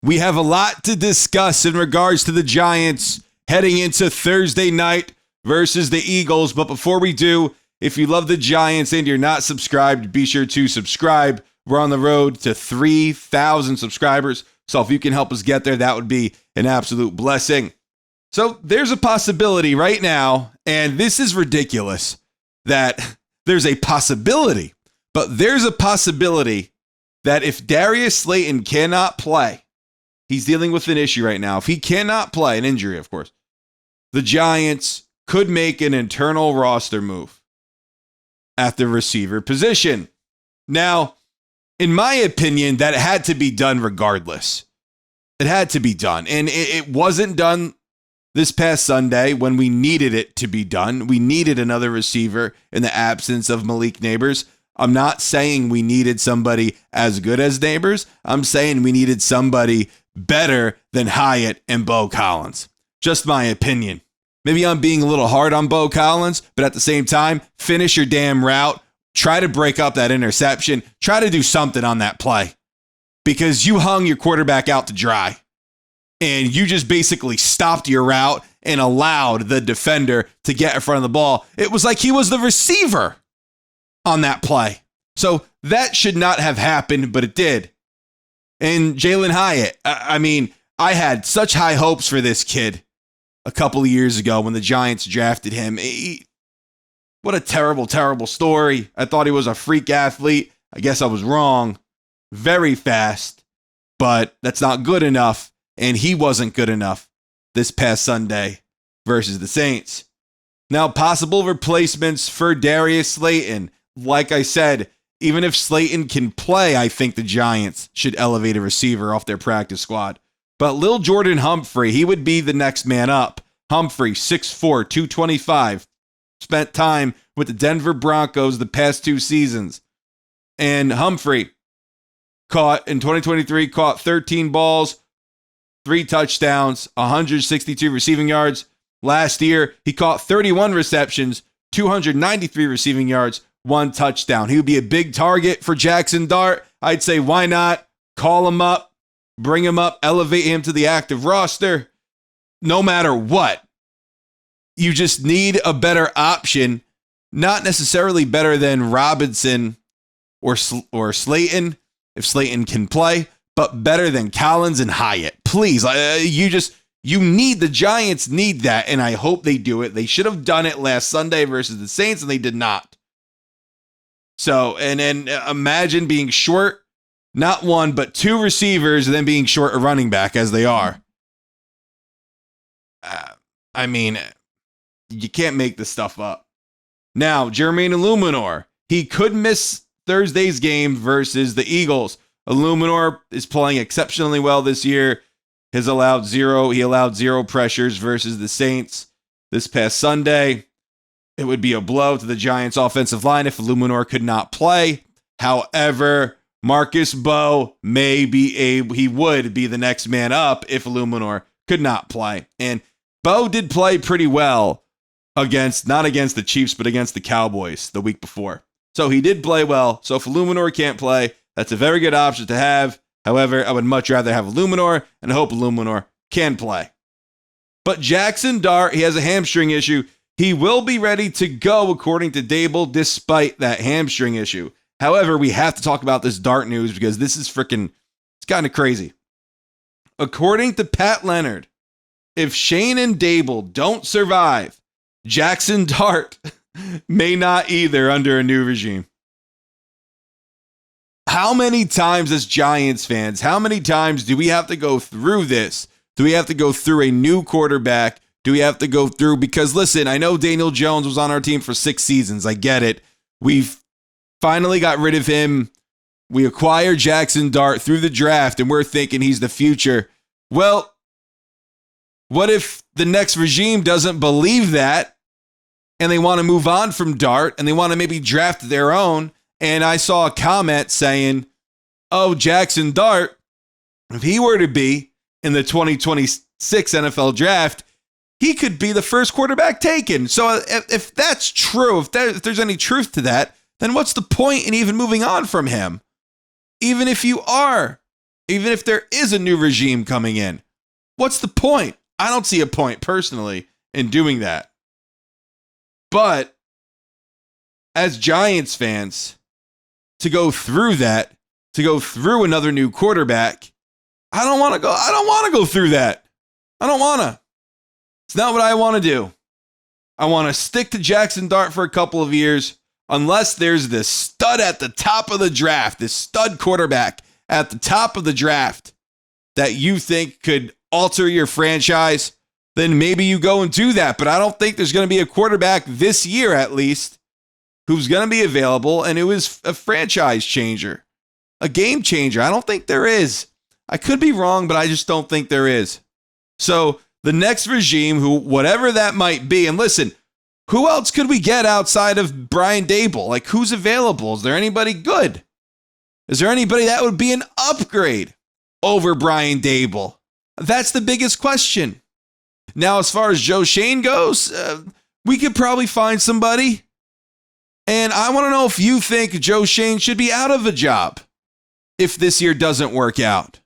We have a lot to discuss in regards to the Giants heading into Thursday night versus the Eagles. But before we do, if you love the Giants and you're not subscribed, be sure to subscribe. We're on the road to 3,000 subscribers. So if you can help us get there, that would be an absolute blessing. So there's a possibility right now, and this is ridiculous, that there's a possibility, but there's a possibility that if Darius Slayton cannot play, he's dealing with an issue right now. If he cannot play, an injury, of course, the Giants could make an internal roster move at the receiver position. Now, in my opinion, that had to be done regardless. It had to be done. And it wasn't done this past Sunday when we needed it to be done. We needed another receiver in the absence of Malik Nabers. I'm not saying we needed somebody as good as Nabers. I'm saying we needed somebody better than Hyatt and Bo Collins. Just my opinion. Maybe I'm being a little hard on Bo Collins, but at the same time, finish your damn route. Try to break up that interception. Try to do something on that play because you hung your quarterback out to dry and you just basically stopped your route and allowed the defender to get in front of the ball. It was like he was the receiver on that play. So that should not have happened, but it did. And Jalen Hyatt, I had such high hopes for this kid a couple of years ago when the Giants drafted him. What a terrible, terrible story. I thought he was a freak athlete. I guess I was wrong. Very fast, but that's not good enough. And he wasn't good enough this past Sunday versus the Saints. Now, possible replacements for Darius Slayton. Like I said, even if Slayton can play, I think the Giants should elevate a receiver off their practice squad. But Lil Jordan Humphrey, he would be the next man up. Humphrey, 6'4", 225. Spent time with the Denver Broncos the past 2 seasons. And Humphrey in 2023, caught 13 balls, 3 touchdowns, 162 receiving yards. Last year, he caught 31 receptions, 293 receiving yards, 1 touchdown. He would be a big target for Jaxson Dart. I'd say, why not? Call him up, bring him up, elevate him to the active roster. No matter what, you just need a better option, not necessarily better than Robinson or Slayton, if Slayton can play, but better than Collins and Hyatt. Please, the Giants need that, and I hope they do it. They should have done it last Sunday versus the Saints, and they did not. So, and then imagine being short, not 1, but 2 receivers, and then being short a running back as they are. You can't make this stuff up. Now, Jermaine Eluemunor, he could miss Thursday's game versus the Eagles. Eluemunor is playing exceptionally well this year. He allowed 0 pressures versus the Saints this past Sunday. It would be a blow to the Giants' offensive line if Eluemunor could not play. However, Marcus Bo he would be the next man up if Eluemunor could not play. And Bo did play pretty well not against the Chiefs, but against the Cowboys the week before. So he did play well. So if Eluemunor can't play, that's a very good option to have. However, I would much rather have Eluemunor, and I hope Eluemunor can play. But Jaxson Dart, he has a hamstring issue. He will be ready to go, according to Dable, despite that hamstring issue. However, we have to talk about this Dart news because this is it's kind of crazy. According to Pat Leonard, if Shane and Dable don't survive, Jaxson Dart may not either under a new regime. How many times as Giants fans, how many times do we have to go through this? Do we have to go through a new quarterback? Do we have to go through? Because listen, I know Daniel Jones was on our team for 6 seasons. I get it. We've finally got rid of him. We acquired Jaxson Dart through the draft, and we're thinking he's the future. Well, what if the next regime doesn't believe that and they want to move on from Dart and they want to maybe draft their own? And I saw a comment saying, oh, Jaxson Dart, if he were to be in the 2026 NFL draft, he could be the first quarterback taken. So if that's true, if there's any truth to that, then what's the point in even moving on from him? Even if you are even if there is a new regime coming in. What's the point? I don't see a point personally in doing that. But as Giants fans, to go through that, to go through another new quarterback, I don't want to go through that. I don't want to. It's not what I want to do. I want to stick to Jaxson Dart for a couple of years, unless there's this stud at the top of the draft, this stud quarterback at the top of the draft that you think could alter your franchise, then maybe you go and do that. But I don't think there's going to be a quarterback this year, at least, who's going to be available and who is a franchise changer, a game changer. I don't think there is. I could be wrong, but I just don't think there is. So the next regime, who whatever that might be, and listen, who else could we get outside of Brian Daboll? Like, who's available? Is there anybody good? Is there anybody that would be an upgrade over Brian Daboll? That's the biggest question. Now, as far as Joe Schoen goes, we could probably find somebody. And I want to know if you think Joe Schoen should be out of a job if this year doesn't work out.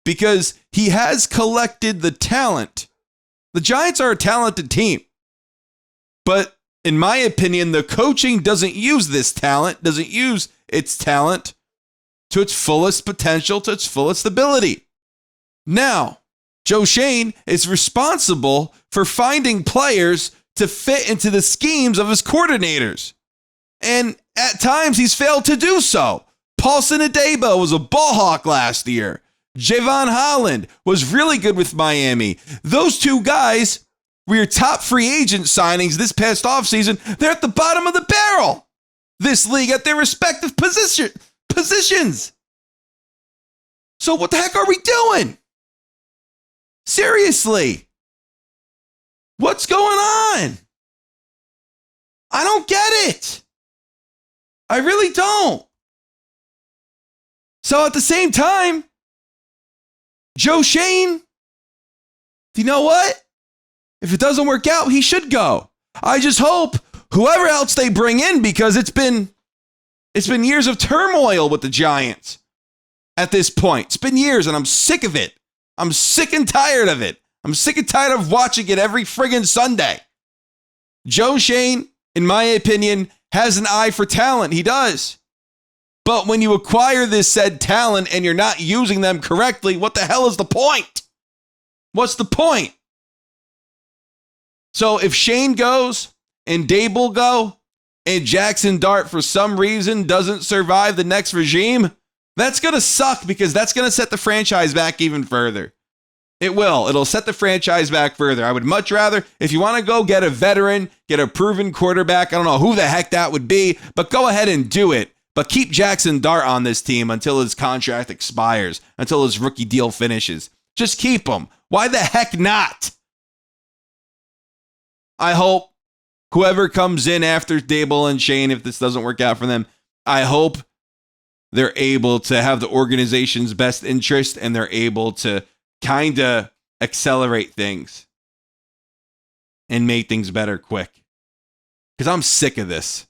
Because he has collected the talent. The Giants are a talented team. But in my opinion, the coaching doesn't use this talent, doesn't use its talent to its fullest potential, to its fullest ability. Now, Joe Schoen is responsible for finding players to fit into the schemes of his coordinators. And at times, he's failed to do so. Paulson Adebo was a ball hawk last year. Javon Holland was really good with Miami. Those two guys were your top free agent signings this past offseason. They're at the bottom of the barrel this league at their respective positions. So what the heck are we doing? Seriously. What's going on? I don't get it. I really don't. So at the same time, Joe Schoen, you know what? If it doesn't work out, he should go. I just hope whoever else they bring in, because it's been years of turmoil with the Giants at this point. It's been years, and I'm sick of it. I'm sick and tired of it. I'm sick and tired of watching it every friggin' Sunday. Joe Schoen, in my opinion, has an eye for talent. He does. But when you acquire this said talent and you're not using them correctly, what the hell is the point? What's the point? So if Schoen goes and Daboll go and Jaxson Dart for some reason doesn't survive the next regime, that's going to suck, because that's going to set the franchise back even further. It will. It'll set the franchise back further. I would much rather, if you want to go get a veteran, get a proven quarterback, I don't know who the heck that would be, but go ahead and do it. But keep Jaxson Dart on this team until his contract expires, until his rookie deal finishes. Just keep him. Why the heck not? I hope whoever comes in after Daboll and Schoen, if this doesn't work out for them, I hope they're able to have the organization's best interest and they're able to kind of accelerate things and make things better quick. Because I'm sick of this.